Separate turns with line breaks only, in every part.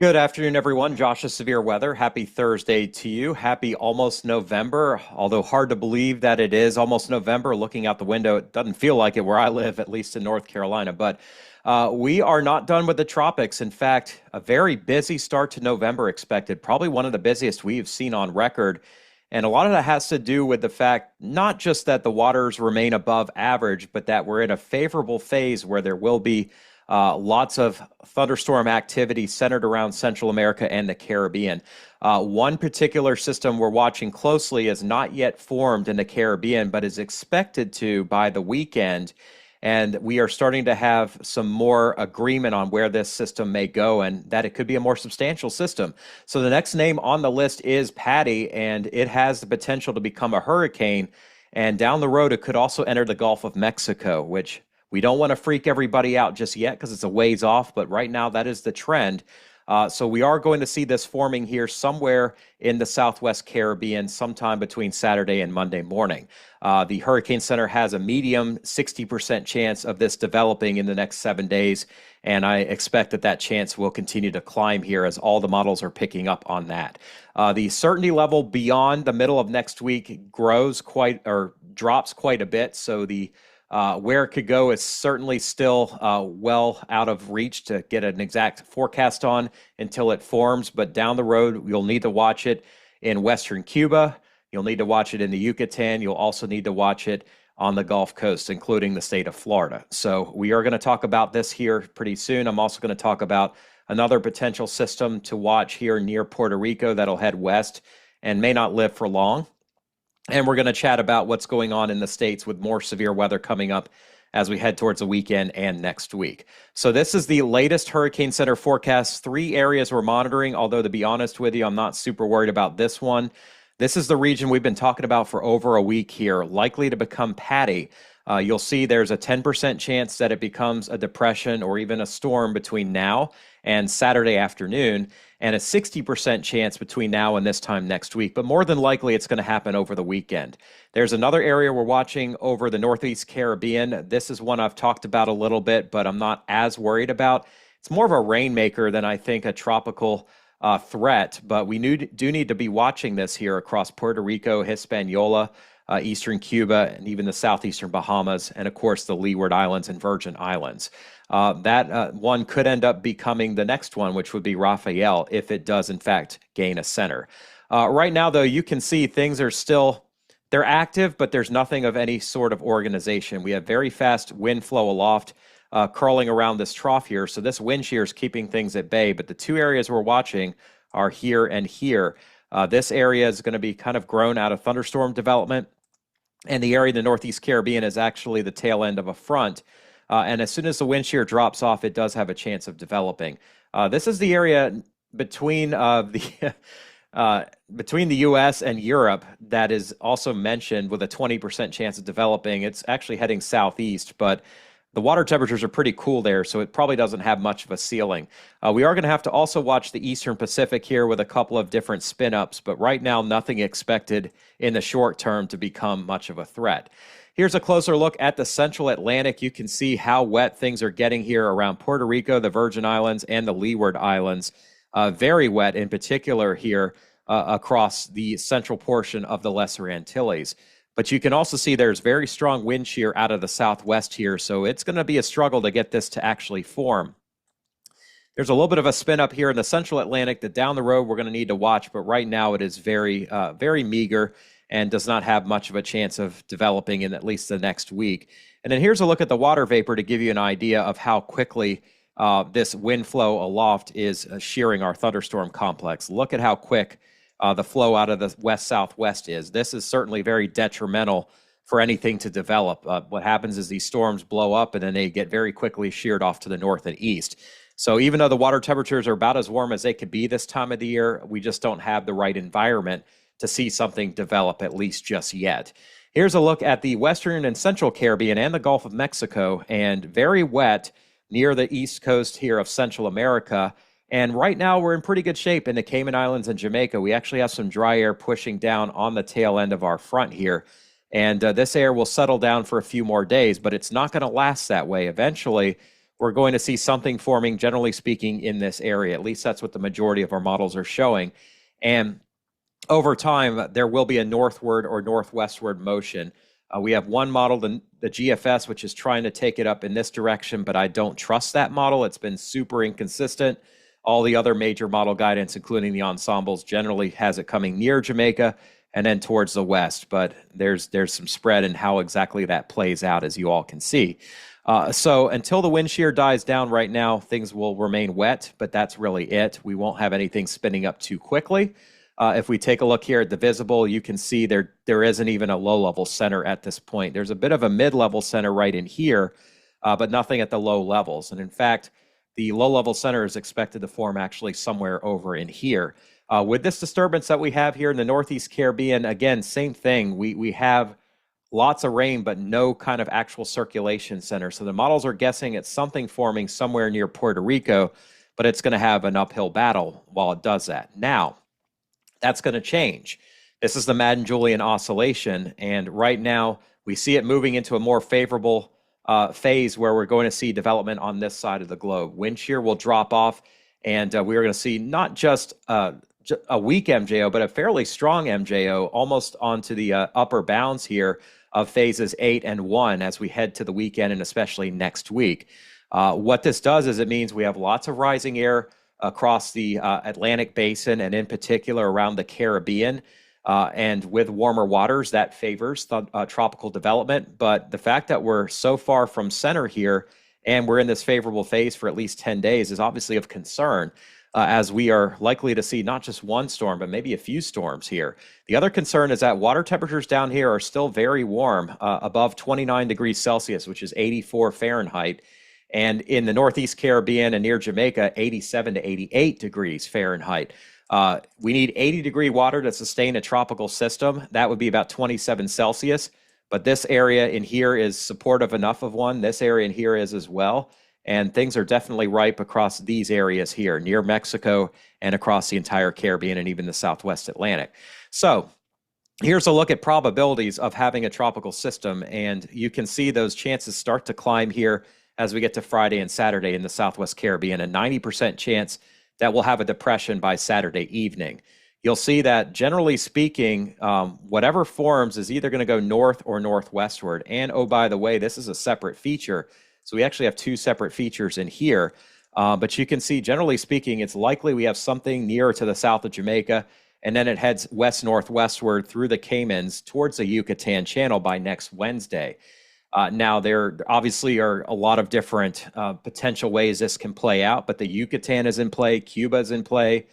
Good afternoon, everyone. Josh's Severe Weather. Happy Thursday to you. Happy almost November, although hard to believe that it is almost November. Looking out the window, it doesn't feel like it where I live, at least in North Carolina. But we are not done with the tropics. In fact, a very busy start to November expected, probably one of the busiest we've seen on record. And a lot of that has to do with the fact not just that the waters remain above average, but that we're in a favorable phase where there will be lots of thunderstorm activity centered around Central America and the Caribbean. One particular system we're watching closely is not yet formed in the Caribbean, but is expected to by the weekend. And we are starting to have some more agreement on where this system may go and that it could be a more substantial system. So the next name on the list is Patty, and it has the potential to become a hurricane. And down the road, it could also enter the Gulf of Mexico, which we don't want to freak everybody out just yet because it's a ways off, but right now that is the trend. So we are going to see this forming here somewhere in the Southwest Caribbean sometime between Saturday and Monday morning. The Hurricane Center has a medium 60% chance of this developing in the next 7 days, and I expect that that chance will continue to climb here as all the models are picking up on that. The certainty level beyond the middle of next week drops quite a bit, so the where it could go is certainly still well out of reach to get an exact forecast on until it forms. But down the road, you'll need to watch it in Western Cuba. You'll need to watch it in the Yucatan. You'll also need to watch it on the Gulf Coast, including the state of Florida. So we are going to talk about this here pretty soon. I'm also going to talk about another potential system to watch here near Puerto Rico that'll head west and may not live for long. And we're going to chat about what's going on in the States with more severe weather coming up as we head towards the weekend and next week. So this is the latest Hurricane Center forecast. 3 areas we're monitoring, although to be honest with you, I'm not super worried about this one. This is the region we've been talking about for over a week here, likely to become Patty. You'll see there's a 10% chance that it becomes a depression or even a storm between now and Saturday afternoon, and a 60% chance between now and this time next week. But more than likely, it's going to happen over the weekend. There's another area we're watching over the Northeast Caribbean. This is one I've talked about a little bit, but I'm not as worried about. It's more of a rainmaker than I think a tropical threat, but we do need to be watching this here across Puerto Rico, Hispaniola, eastern Cuba, and even the southeastern Bahamas, and of course the Leeward Islands and Virgin Islands. That one could end up becoming the next one, which would be Rafael, if it does in fact gain a center. Right now, though, you can see things are still, they're active, but there's nothing of any sort of organization. We have very fast wind flow aloft, curling around this trough here. So this wind shear is keeping things at bay, but the 2 areas we're watching are here and here. This area is going to be kind of grown out of thunderstorm development, and the area in the Northeast Caribbean is actually the tail end of a front. And as soon as the wind shear drops off, it does have a chance of developing. This is the area between between the U.S. and Europe that is also mentioned with a 20% chance of developing. It's actually heading southeast, but the water temperatures are pretty cool there, so it probably doesn't have much of a ceiling. We are going to have to also watch the Eastern Pacific here with a couple of different spin-ups, but right now nothing expected in the short term to become much of a threat. Here's a closer look at the Central Atlantic. You can see how wet things are getting here around Puerto Rico, the Virgin Islands, and the Leeward Islands. Very wet in particular here across the central portion of the Lesser Antilles. But you can also see there's very strong wind shear out of the southwest here, so it's going to be a struggle to get this to actually form. There's a little bit of a spin up here in the Central Atlantic that down the road we're going to need to watch, but right now it is very, very meager and does not have much of a chance of developing in at least the next week. And then here's a look at the water vapor to give you an idea of how quickly this wind flow aloft is shearing our thunderstorm complex. Look at how quick the flow out of the west-southwest is. This is certainly very detrimental for anything to develop. What happens is these storms blow up and then they get very quickly sheared off to the north and east. So even though the water temperatures are about as warm as they could be this time of the year, we just don't have the right environment to see something develop, at least just yet. Here's a look at the Western and Central Caribbean and the Gulf of Mexico, and very wet near the east coast here of Central America. And right now we're in pretty good shape in the Cayman Islands and Jamaica. We actually have some dry air pushing down on the tail end of our front here. And this air will settle down for a few more days, but it's not going to last that way. Eventually, we're going to see something forming, generally speaking, in this area. At least that's what the majority of our models are showing. And over time, there will be a northward or northwestward motion. We have one model, the GFS, which is trying to take it up in this direction, but I don't trust that model. It's been super inconsistent. All the other major model guidance, including the ensembles, generally has it coming near Jamaica and then towards the west. But there's some spread in how exactly that plays out, as you all can see. So until the wind shear dies down right now, things will remain wet, but that's really it. We won't have anything spinning up too quickly. If we take a look here at the visible, you can see there isn't even a low-level center at this point. There's a bit of a mid-level center right in here, but nothing at the low levels. And in fact, the low-level center is expected to form actually somewhere over in here. With this disturbance that we have here in the Northeast Caribbean, again, same thing. We have lots of rain, but no kind of actual circulation center. So the models are guessing it's something forming somewhere near Puerto Rico, but it's going to have an uphill battle while it does that. Now, that's going to change. This is the Madden-Julian oscillation, and right now we see it moving into a more favorable phase where we're going to see development on this side of the globe. Wind shear will drop off, and we're going to see not just a weak MJO, but a fairly strong MJO, almost onto the upper bounds here of phases 8 and 1 as we head to the weekend and especially next week. What this does is it means we have lots of rising air across the Atlantic basin and in particular around the Caribbean. And with warmer waters, that favors the tropical development. But the fact that we're so far from center here and we're in this favorable phase for at least 10 days is obviously of concern, as we are likely to see not just one storm, but maybe a few storms here. The other concern is that water temperatures down here are still very warm, above 29 degrees Celsius, which is 84 Fahrenheit. And in the Northeast Caribbean and near Jamaica, 87 to 88 degrees Fahrenheit. We need 80-degree water to sustain a tropical system. That would be about 27 Celsius. But this area in here is supportive enough of one. This area in here is as well. And things are definitely ripe across these areas here, near Mexico and across the entire Caribbean and even the Southwest Atlantic. So here's a look at probabilities of having a tropical system. And you can see those chances start to climb here as we get to Friday and Saturday in the Southwest Caribbean, a 90% chance that we'll have a depression by Saturday evening. You'll see that, generally speaking, whatever forms is either going to go north or northwestward. And, oh, by the way, this is a separate feature. So we actually have two separate features in here. But you can see, generally speaking, it's likely we have something nearer to the south of Jamaica, and then it heads west-northwestward through the Caymans towards the Yucatan Channel by next Wednesday. Now, there obviously are a lot of different potential ways this can play out, but the Yucatan is in play, Cuba is in play,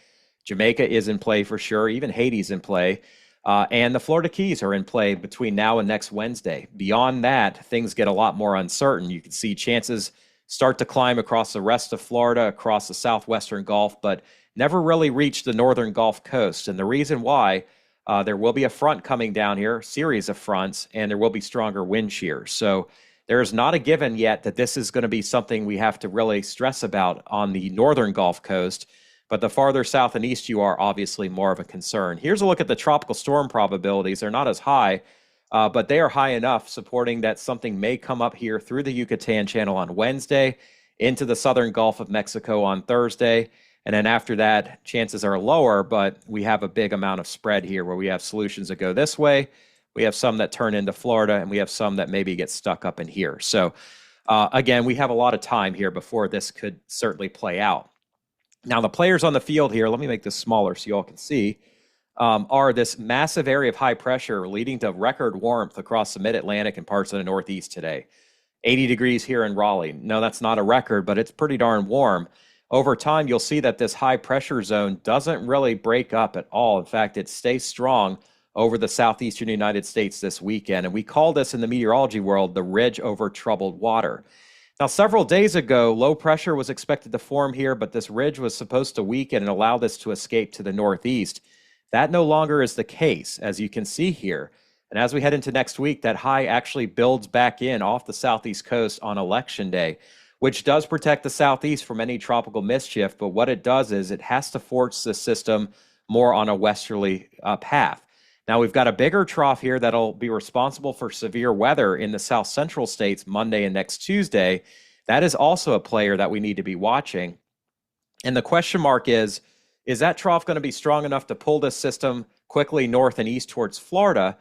Jamaica is in play for sure, even Haiti's in play, and the Florida Keys are in play between now and next Wednesday. Beyond that, things get a lot more uncertain. You can see chances start to climb across the rest of Florida, across the southwestern Gulf, but never really reach the northern Gulf Coast. And the reason why, there will be a front coming down here, series of fronts, and there will be stronger wind shear. So there's not a given yet that this is going to be something we have to really stress about on the northern Gulf Coast, but the farther south and east you are, obviously more of a concern. Here's a look at the tropical storm probabilities. They're not as high, but they are high enough, supporting that something may come up here through the Yucatan Channel on Wednesday, into the southern Gulf of Mexico on Thursday. And then after that, chances are lower, but we have a big amount of spread here where we have solutions that go this way. We have some that turn into Florida, and we have some that maybe get stuck up in here. So again, we have a lot of time here before this could certainly play out. Now, the players on the field here, let me make this smaller so you all can see, are this massive area of high pressure leading to record warmth across the mid-Atlantic and parts of the Northeast today. 80 degrees here in Raleigh. No, that's not a record, but it's pretty darn warm. Over time, you'll see that this high pressure zone doesn't really break up at all. In fact, it stays strong over the southeastern United States this weekend. And we call this in the meteorology world the ridge over troubled water. Now, several days ago, low pressure was expected to form here, but this ridge was supposed to weaken and allow this to escape to the northeast. That no longer is the case, as you can see here. And as we head into next week, that high actually builds back in off the southeast coast on Election Day, which does protect the southeast from any tropical mischief. But what it does is it has to force the system more on a westerly path. Now, we've got a bigger trough here that'll be responsible for severe weather in the south central states Monday and next Tuesday. That is also a player that we need to be watching. And the question mark is that trough going to be strong enough to pull this system quickly north and east towards Florida?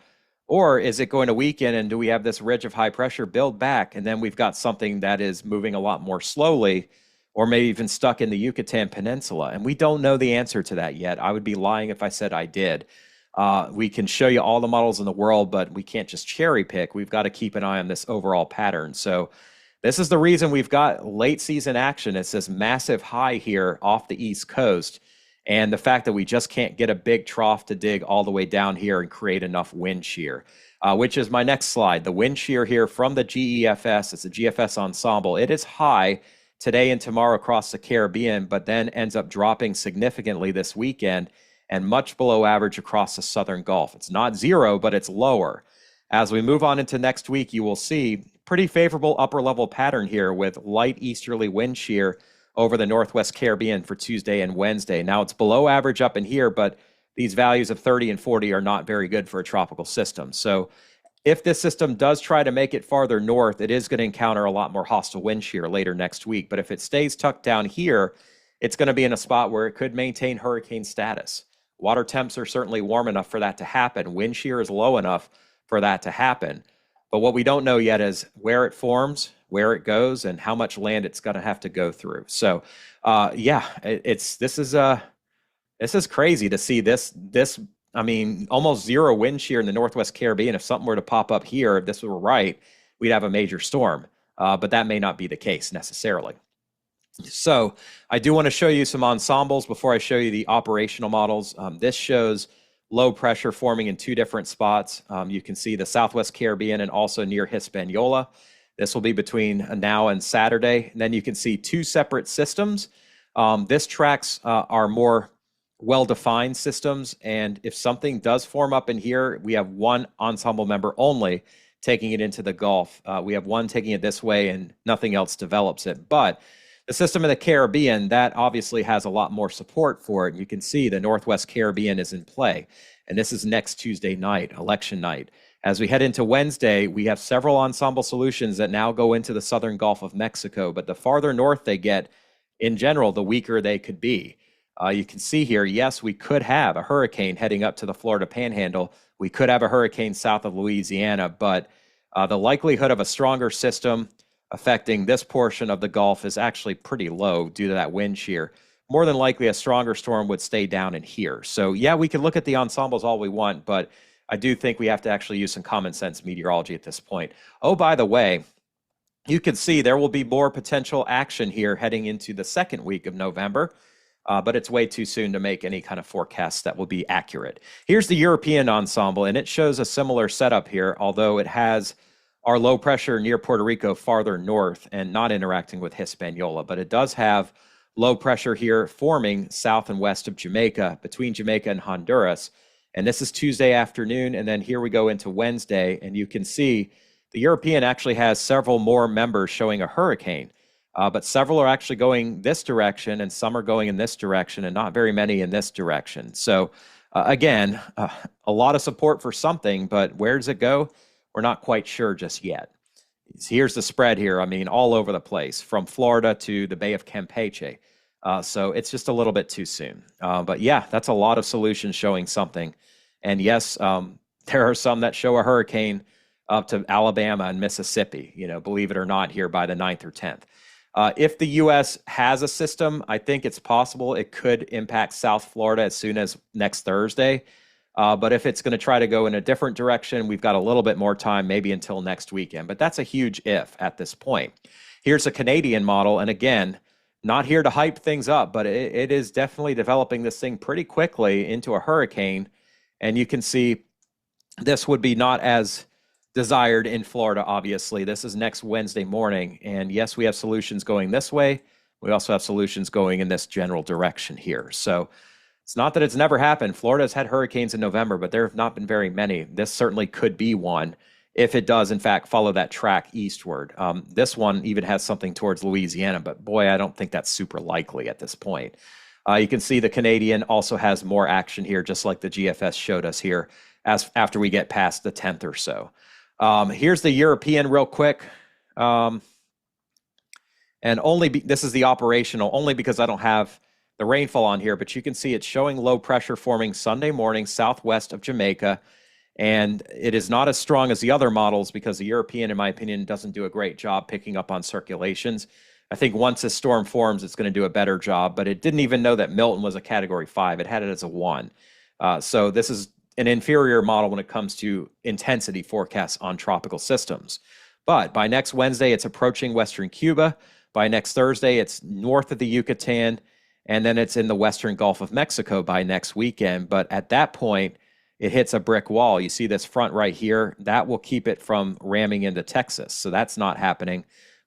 Or is it going to weaken, and do we have this ridge of high pressure build back, and then we've got something that is moving a lot more slowly, or maybe even stuck in the Yucatan Peninsula? And we don't know the answer to that yet. I would be lying if I said I did. We can show you all the models in the world, but we can't just cherry pick. We've got to keep an eye on this overall pattern. So this is the reason we've got late season action. It's this massive high here off the East Coast. And the fact that we just can't get a big trough to dig all the way down here and create enough wind shear, which is my next slide. The wind shear here from the GEFS, it's a GFS ensemble. It is high today and tomorrow across the Caribbean, but then ends up dropping significantly this weekend and much below average across the Southern Gulf. It's not zero, but it's lower. As we move on into next week, you will see pretty favorable upper level pattern here with light easterly wind shear over the Northwest Caribbean for Tuesday and Wednesday. Now it's below average up in here, but these values of 30 and 40 are not very good for a tropical system. So if this system does try to make it farther north, it is going to encounter a lot more hostile wind shear later next week. But if it stays tucked down here, it's going to be in a spot where it could maintain hurricane status. Water temps are certainly warm enough for that to happen. Wind shear is low enough for that to happen. But what we don't know yet is where it forms, where it goes, and how much land it's going to have to go through. So, this is crazy to see this. I mean, almost zero wind shear in the Northwest Caribbean. If something were to pop up here, if this were right, we'd have a major storm. But that may not be the case necessarily. So I do want to show you some ensembles before I show you the operational models. This shows low pressure forming in two different spots. You can see the Southwest Caribbean and also near Hispaniola. This will be between now and Saturday. And then you can see two separate systems. This tracks our more well-defined systems. And if something does form up in here, we have one ensemble member only taking it into the Gulf. We have one taking it this way and nothing else develops it. But the system in the Caribbean, that obviously has a lot more support for it. You can see the Northwest Caribbean is in play. And this is next Tuesday night, election night. As we head into Wednesday, we have several ensemble solutions that now go into the southern Gulf of Mexico. But the farther north they get, in general, the weaker they could be. You can see here, yes, we could have a hurricane heading up to the Florida Panhandle. We could have a hurricane south of Louisiana, but the likelihood of a stronger system affecting this portion of the Gulf is actually pretty low due to that wind shear. More than likely, a stronger storm would stay down in here. So, yeah, we can look at the ensembles all we want, but I do think we have to actually use some common sense meteorology at this point. Oh, by the way, you can see there will be more potential action here heading into the second week of November. But it's way too soon to make any kind of forecasts that will be accurate. Here's the European ensemble, and it shows a similar setup here, although it has our low pressure near Puerto Rico farther north and not interacting with Hispaniola. But it does have low pressure here forming south and west of Jamaica, between Jamaica and Honduras. And this is Tuesday afternoon, and then here we go into Wednesday, and you can see the European actually has several more members showing a hurricane. But several are actually going this direction, and some are going in this direction, and not very many in this direction. So, again, a lot of support for something, but where does it go? We're not quite sure just yet. Here's the spread here. I mean, all over the place, from Florida to the Bay of Campeche. So it's just a little bit too soon. But yeah, that's a lot of solutions showing something. And yes, there are some that show a hurricane up to Alabama and Mississippi, believe it or not, here by the 9th or 10th. If the U.S. has a system, I think it's possible it could impact South Florida as soon as next Thursday. But if it's going to try to go in a different direction, we've got a little bit more time, maybe until next weekend. But that's a huge if at this point. Here's a Canadian model. And again, not here to hype things up, but it is definitely developing this thing pretty quickly into a hurricane. And you can see this would be not as desired in Florida, obviously. This is next Wednesday morning. And yes, we have solutions going this way. We also have solutions going in this general direction here. So it's not that it's never happened. Florida's had hurricanes in November, but there have not been very many. This certainly could be one if it does, in fact, follow that track eastward. This one even has something towards Louisiana, but boy, I don't think that's super likely at this point. You can see the Canadian also has more action here, just like the GFS showed us here, as after we get past the 10th or so. Here's the European real quick. And this is the operational, only because I don't have the rainfall on here, but you can see it's showing low pressure forming Sunday morning southwest of Jamaica. And it is not as strong as the other models because the European, in my opinion, doesn't do a great job picking up on circulations. I think once this storm forms, it's going to do a better job, but it didn't even know that Milton was a Category 5. It had it as a 1. So this is an inferior model when it comes to intensity forecasts on tropical systems. But by next Wednesday, it's approaching western Cuba. By next Thursday, it's north of the Yucatan, and then it's in the western Gulf of Mexico by next weekend. But at that point, it hits a brick wall. You see this front right here. That will keep it from ramming into Texas. So that's not happening.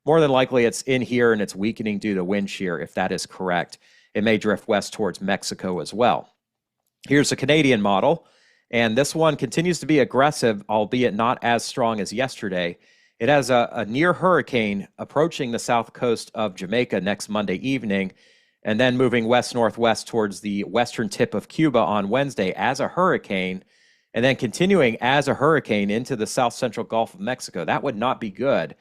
More than likely, it's in here and it's weakening due to wind shear, if that is correct. It may drift west towards Mexico as well. Here's a Canadian model, and this one continues to be aggressive, albeit not as strong as yesterday. It has a near hurricane approaching the south coast of Jamaica next Monday evening, and then moving west-northwest towards the western tip of Cuba on Wednesday as a hurricane, and then continuing as a hurricane into the south-central Gulf of Mexico. That would not be good.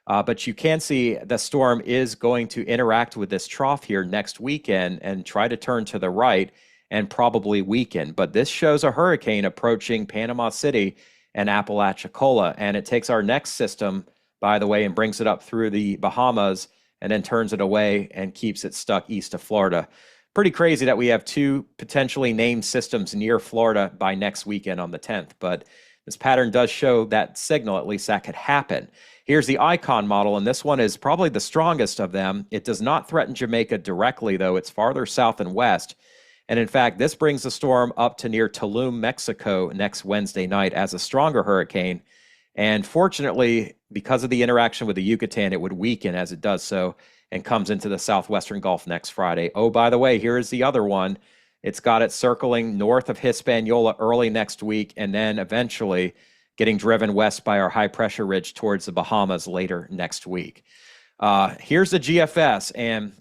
But you can see the storm is going to interact with this trough here next weekend and try to turn to the right and probably weaken. But this shows a hurricane approaching Panama City and Apalachicola. And it takes our next system, by the way, and brings it up through the Bahamas and then turns it away and keeps it stuck east of Florida. Pretty crazy that we have two potentially named systems near Florida by next weekend on the 10th. But this pattern does show that signal, at least that could happen. Here's the Icon model, and this one is probably the strongest of them. It does not threaten Jamaica directly, though. It's farther south and west. And in fact, this brings the storm up to near Tulum, Mexico next Wednesday night as a stronger hurricane. And fortunately, because of the interaction with the Yucatan, it would weaken as it does so and comes into the southwestern Gulf next Friday. Oh, by the way, here is the other one. It's got it circling north of Hispaniola early next week, and then eventually getting driven west by our high-pressure ridge towards the Bahamas later next week. Here's the GFS, and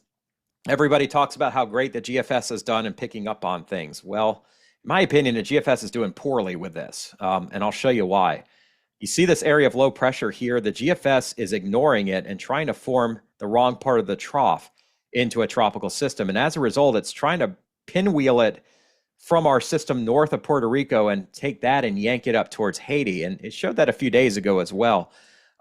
everybody talks about how great the GFS has done in picking up on things. Well, in my opinion, the GFS is doing poorly with this, and I'll show you why. You see this area of low pressure here. The GFS is ignoring it and trying to form the wrong part of the trough into a tropical system, and as a result, it's trying to pinwheel it from our system north of Puerto Rico and take that and yank it up towards Haiti. And it showed that a few days ago as well.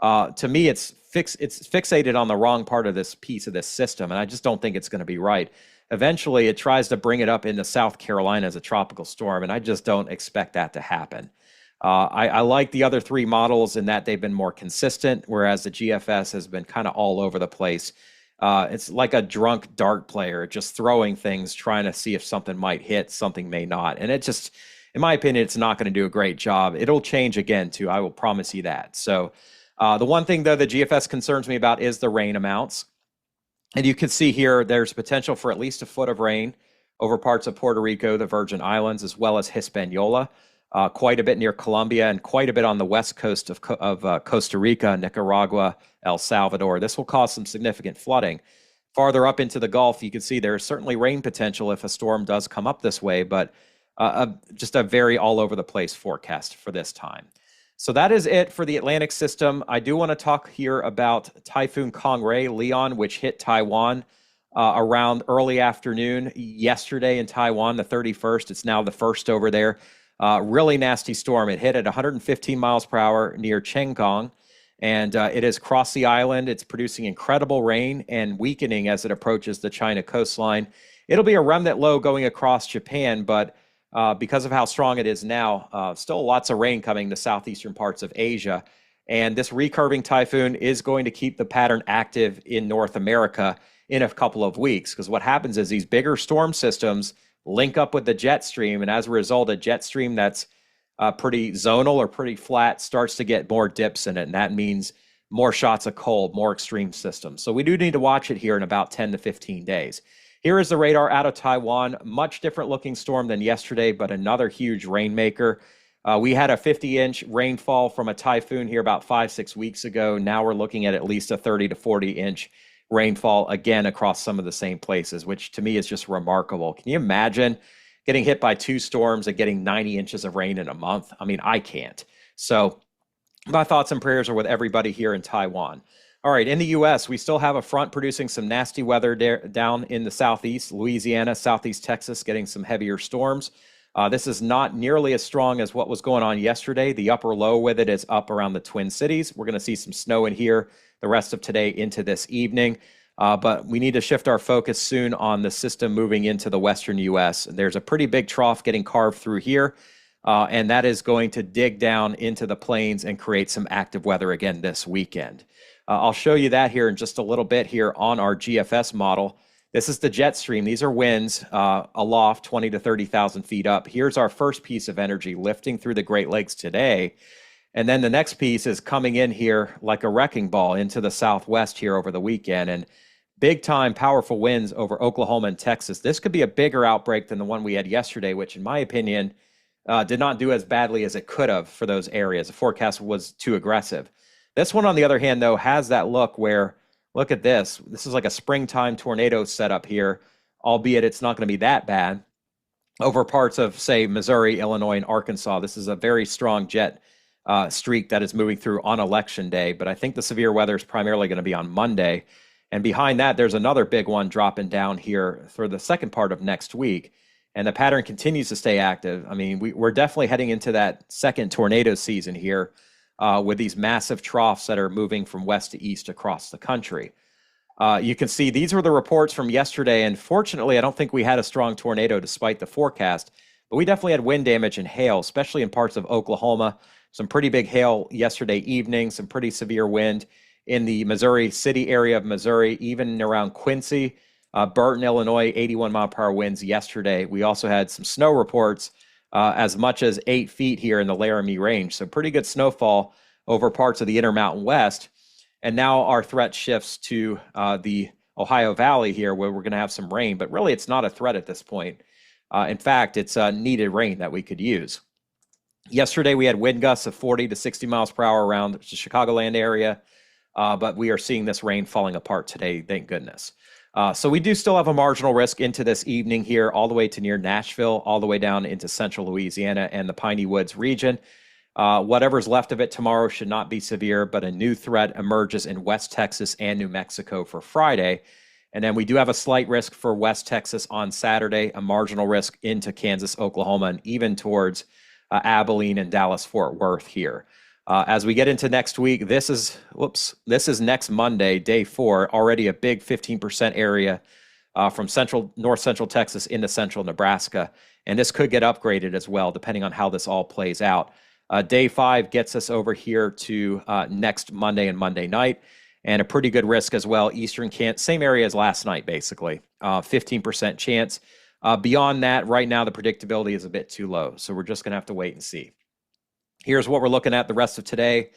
To me, it's fixated on the wrong part of this piece of this system, and I just don't think it's going to be right. Eventually, it tries to bring it up into South Carolina as a tropical storm, and I just don't expect that to happen. I like the other three models in that they've been more consistent, whereas the GFS has been kind of all over the place. It's like a drunk dart player, just throwing things, trying to see if something might hit, something may not. And it just, in my opinion, it's not going to do a great job. It'll change again, too. I will promise you that. So the one thing, though, the GFS concerns me about is the rain amounts. And you can see here, there's potential for at least a foot of rain over parts of Puerto Rico, the Virgin Islands, as well as Hispaniola. Quite a bit near Colombia and quite a bit on the west coast of Costa Rica, Nicaragua, El Salvador. This will cause some significant flooding. Farther up into the Gulf, you can see there's certainly rain potential if a storm does come up this way, but just a very all over the place forecast for this time. So that is it for the Atlantic system. I do want to talk here about Typhoon Kong-Rey, Leon, which hit Taiwan around early afternoon yesterday in Taiwan, the 31st. It's now the 1st over there. Really nasty storm. It hit at 115 miles per hour near Chengkong, and it has crossed the island. It's producing incredible rain and weakening as it approaches the China coastline. It'll be a remnant low going across Japan, but because of how strong it is now, still lots of rain coming to southeastern parts of Asia. And this recurving typhoon is going to keep the pattern active in North America in a couple of weeks, because what happens is these bigger storm systems link up with the jet stream, and as a result, a jet stream that's pretty zonal or pretty flat starts to get more dips in it, and that means more shots of cold, more extreme systems. So we do need to watch it here in about 10 to 15 days. Here is the radar out of Taiwan. Much different looking storm than yesterday, but another huge rainmaker. We had a 50-inch rainfall from a typhoon here about 5-6 weeks ago. Now we're looking at least a 30 to 40-inch rainfall again across some of the same places, which to me is just remarkable. Can you imagine getting hit by two storms and getting 90 inches of rain in a month? I mean, I can't. So my thoughts and prayers are with everybody here in Taiwan. All right, in the U.S., we still have a front producing some nasty weather down in the southeast, Louisiana, southeast Texas, getting some heavier storms. This is not nearly as strong as what was going on yesterday. The upper low with it is up around the Twin Cities. We're going to see some snow in here the rest of today into this evening. But we need to shift our focus soon on the system moving into the western U.S. There's a pretty big trough getting carved through here, and that is going to dig down into the plains and create some active weather again this weekend. I'll show you that here in just a little bit here on our GFS model. This is the jet stream. These are winds aloft 20 to 30,000 feet up. Here's our first piece of energy lifting through the Great Lakes today. And then the next piece is coming in here like a wrecking ball into the southwest here over the weekend. And big time powerful winds over Oklahoma and Texas. This could be a bigger outbreak than the one we had yesterday, which in my opinion did not do as badly as it could have for those areas. The forecast was too aggressive. This one, on the other hand, though, has that look where, look at this. This is like a springtime tornado setup here, albeit it's not going to be that bad. Over parts of, say, Missouri, Illinois, and Arkansas, this is a very strong jet streak that is moving through on election day. But I think the severe weather is primarily going to be on Monday. And behind that, there's another big one dropping down here for the second part of next week. And the pattern continues to stay active. I mean, we're definitely heading into that second tornado season here. With these massive troughs that are moving from west to east across the country. You can see these were the reports from yesterday, and fortunately, I don't think we had a strong tornado despite the forecast, but we definitely had wind damage and hail, especially in parts of Oklahoma. Some pretty big hail yesterday evening, some pretty severe wind in the Missouri City area of Missouri, even around Quincy, Burton, Illinois, 81-mile-per-hour winds yesterday. We also had some snow reports as much as 8 feet here in the Laramie Range. So pretty good snowfall over parts of the Intermountain West. And now our threat shifts to the Ohio Valley here, where we're going to have some rain. But really, it's not a threat at this point. In fact, it's needed rain that we could use. Yesterday, we had wind gusts of 40 to 60 miles per hour around the Chicagoland area. But we are seeing this rain falling apart today, thank goodness. So we do still have a marginal risk into this evening here, all the way to near Nashville, all the way down into central Louisiana and the Piney Woods region. Whatever's left of it tomorrow should not be severe, but a new threat emerges in West Texas and New Mexico for Friday. And then we do have a slight risk for West Texas on Saturday, a marginal risk into Kansas, Oklahoma, and even towards Abilene and Dallas-Fort Worth here. As we get into next week, this is next Monday, day 4, already a big 15% area from north central Texas into central Nebraska. And this could get upgraded as well, depending on how this all plays out. Day 5 gets us over here to next Monday and Monday night, and a pretty good risk as well. Eastern Kansas, same area as last night, basically, 15% chance. Beyond that, right now, the predictability is a bit too low. So we're just going to have to wait and see. Here's what we're looking at the rest of today.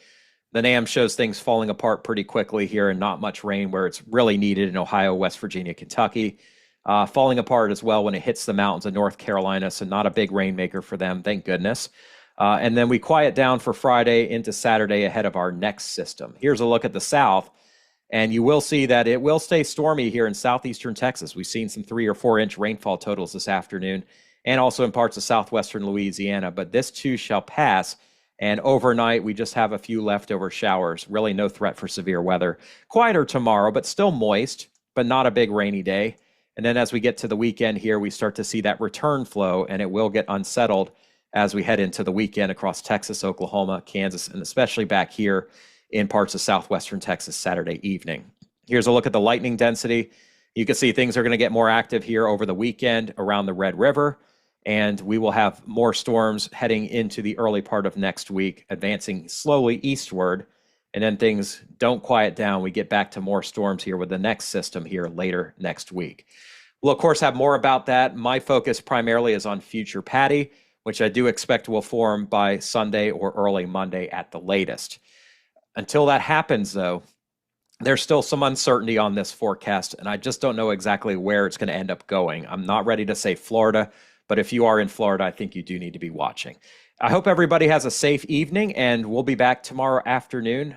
The NAM shows things falling apart pretty quickly here and not much rain where it's really needed in Ohio, West Virginia, Kentucky. Falling apart as well when it hits the mountains of North Carolina, so not a big rainmaker for them, thank goodness. And then we quiet down for Friday into Saturday ahead of our next system. Here's a look at the south, and you will see that it will stay stormy here in southeastern Texas. We've seen some 3 or 4 inch rainfall totals this afternoon, and also in parts of southwestern Louisiana, but this too shall pass. And overnight, we just have a few leftover showers. Really no threat for severe weather. Quieter tomorrow, but still moist, but not a big rainy day. And then as we get to the weekend here, we start to see that return flow, and it will get unsettled as we head into the weekend across Texas, Oklahoma, Kansas, and especially back here in parts of southwestern Texas Saturday evening. Here's a look at the lightning density. You can see things are going to get more active here over the weekend around the Red River. And we will have more storms heading into the early part of next week, advancing slowly eastward. And then things don't quiet down. We get back to more storms here with the next system here later next week. We'll, of course, have more about that. My focus primarily is on future Patty, which I do expect will form by Sunday or early Monday at the latest. Until that happens, though, there's still some uncertainty on this forecast, and I just don't know exactly where it's going to end up going. I'm not ready to say Florida, but if you are in Florida, I think you do need to be watching. I hope everybody has a safe evening, and we'll be back tomorrow afternoon.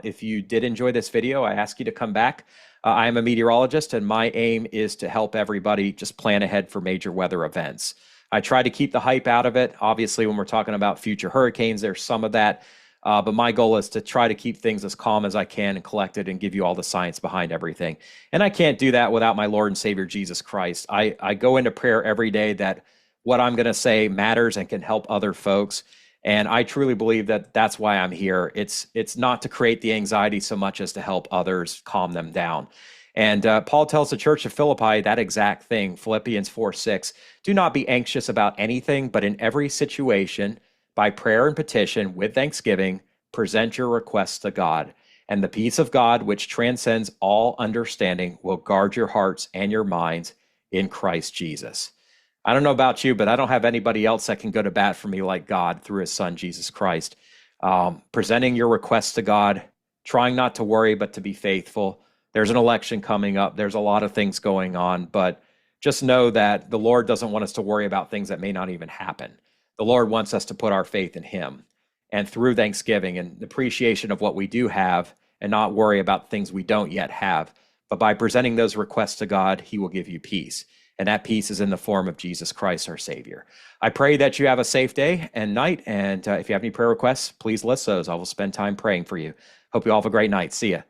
If you did enjoy this video, I ask you to come back. I am a meteorologist, and my aim is to help everybody just plan ahead for major weather events. I try to keep the hype out of it. Obviously, when we're talking about future hurricanes, there's some of that. But my goal is to try to keep things as calm as I can and collected and give you all the science behind everything. And I can't do that without my Lord and Savior, Jesus Christ. I go into prayer every day that what I'm going to say matters and can help other folks. And I truly believe that that's why I'm here. It's not to create the anxiety so much as to help others calm them down. And Paul tells the church of Philippi that exact thing, Philippians 4:6. Do not be anxious about anything, but in every situation, by prayer and petition, with thanksgiving, present your requests to God. And the peace of God, which transcends all understanding, will guard your hearts and your minds in Christ Jesus. I don't know about you, but I don't have anybody else that can go to bat for me like God through his son, Jesus Christ. Presenting your requests to God, trying not to worry, but to be faithful. There's an election coming up. There's a lot of things going on, but just know that the Lord doesn't want us to worry about things that may not even happen. The Lord wants us to put our faith in him. And through thanksgiving and appreciation of what we do have and not worry about things we don't yet have. But by presenting those requests to God, he will give you peace. And that peace is in the form of Jesus Christ, our Savior. I pray that you have a safe day and night. And if you have any prayer requests, please list those. I will spend time praying for you. Hope you all have a great night. See ya.